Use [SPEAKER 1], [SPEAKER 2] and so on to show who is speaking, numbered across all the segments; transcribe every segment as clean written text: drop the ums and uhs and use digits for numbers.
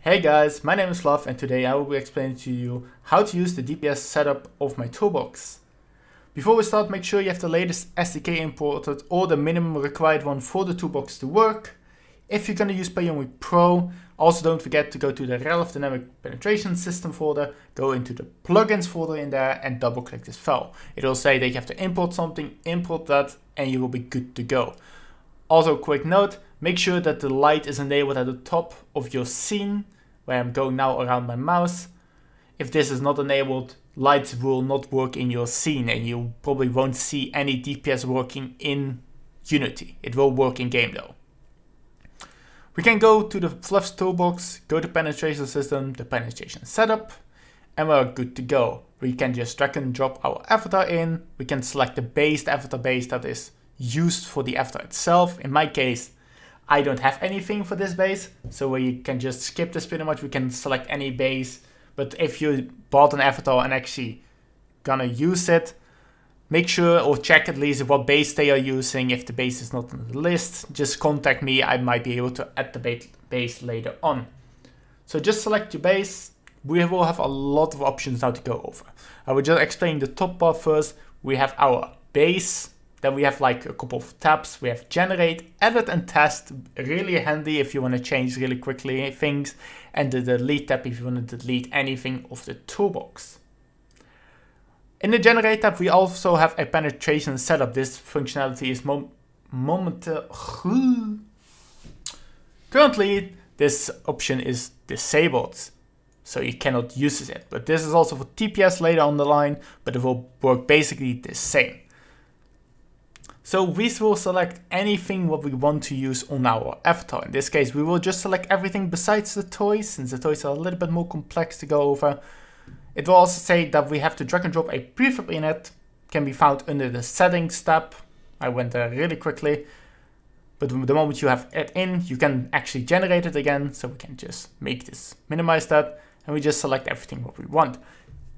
[SPEAKER 1] Hey guys, my name is Fluff and today I will be explaining to you how to use the DPS setup of my Toolbox. Before we start, make sure you have the latest SDK imported or the minimum required one for the Toolbox to work. If you're going to use PayOnly Pro, also don't forget to go to the Rel Dynamic Penetration System folder, go into the plugins folder in there and double click this file. It will say that you have to import something, import that and you will be good to go. Also, quick note, make sure that the light is enabled at the top of your scene, where I'm going now around my mouse. If this is not enabled, lights will not work in your scene and you probably won't see any DPS working in Unity. It will work in game though. We can go to the Fluff's Toolbox, go to Penetration System, the Penetration Setup, and we're good to go. We can just drag and drop our avatar in. We can select the avatar base that is used for the avatar itself. In my case, I don't have anything for this base, so we can just skip this pretty much. We can select any base, but if you bought an avatar and actually gonna use it, make sure or check at least what base they are using. If the base is not on the list, just contact me. I might be able to add the base later on. So just select your base. We will have a lot of options now to go over. I will just explain the top part first. We have our base. Then we have like a couple of tabs. We have generate, edit and test, really handy if you want to change really quickly things, and the delete tab if you want to delete anything of the toolbox. In the generate tab we also have a penetration setup. This functionality is currently this option is disabled, so you cannot use it, but this is also for DPS later on the line, but it will work basically the same. So we will select anything what we want to use on our avatar. In this case, we will just select everything besides the toys, since the toys are a little bit more complex to go over. It will also say that we have to drag and drop a prefab in it. Can be found under the settings tab. I went there really quickly. But the moment you have it in, you can actually generate it again. So we can just make this, minimize that, and we just select everything what we want.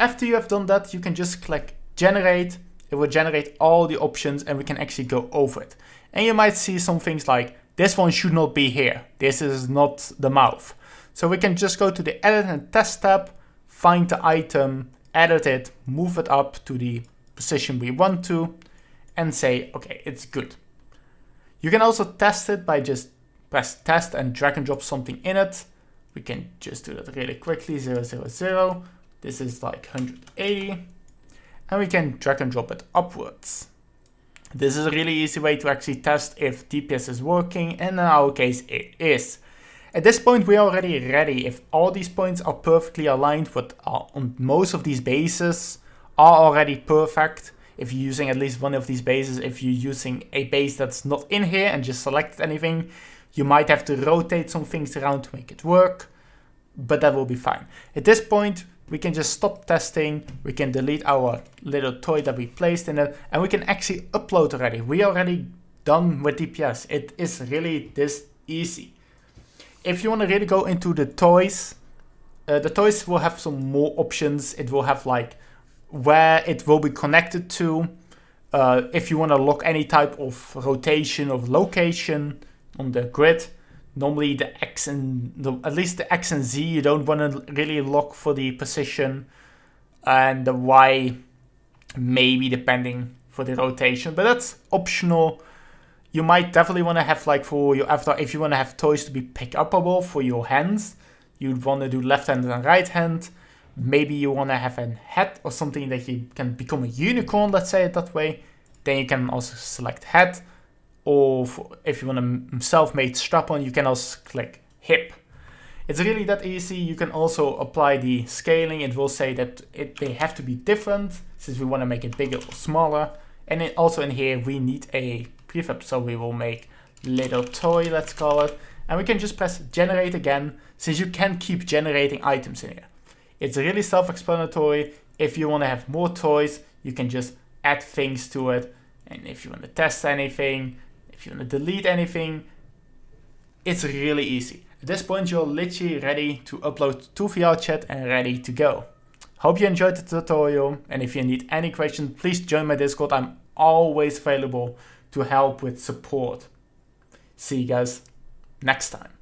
[SPEAKER 1] After you have done that, you can just click generate. It will generate all the options and we can actually go over it. And you might see some things like, this one should not be here. This is not the mouth. So we can just go to the edit and test tab, find the item, edit it, move it up to the position we want to, and say, okay, it's good. You can also test it by just press test and drag and drop something in it. We can just do that really quickly, 000. This is like 180. And we can drag and drop it upwards. This is a really easy way to actually test if DPS is working, and in our case it is. At this point we are already ready. If all these points are perfectly aligned, what are on most of these bases are already perfect. If you're using at least one of these bases, if you're using a base that's not in here and just select anything, you might have to rotate some things around to make it work, but that will be fine. At this point, we can just stop testing, we can delete our little toy that we placed in it, and we can actually upload already. We are already done with DPS. It is really this easy. If you want to really go into the toys will have some more options. It will have like where it will be connected to. If you want to lock any type of rotation of location on the grid. Normally the X and at least the X and Z you don't want to really lock for the position, and the Y maybe depending for the rotation, but that's optional. You might definitely want to have like for your avatar, if you want to have toys to be pick upable for your hands, you'd want to do left hand and right hand. Maybe you want to have a head or something that you can become a unicorn, let's say it that way. Then you can also select head. Or if you want a self-made strap-on, you can also click hip. It's really that easy. You can also apply the scaling. It will say that they have to be different since we want to make it bigger or smaller. And then also in here, we need a prefab. So we will make little toy, let's call it. And we can just press generate again, since you can keep generating items in here. It's really self-explanatory. If you want to have more toys, you can just add things to it. And if you want to test anything, if you want to delete anything, it's really easy. At this point, you're literally ready to upload to VR chat and ready to go. Hope you enjoyed the tutorial, and if you need any questions, please join my Discord. I'm always available to help with support. See you guys next time.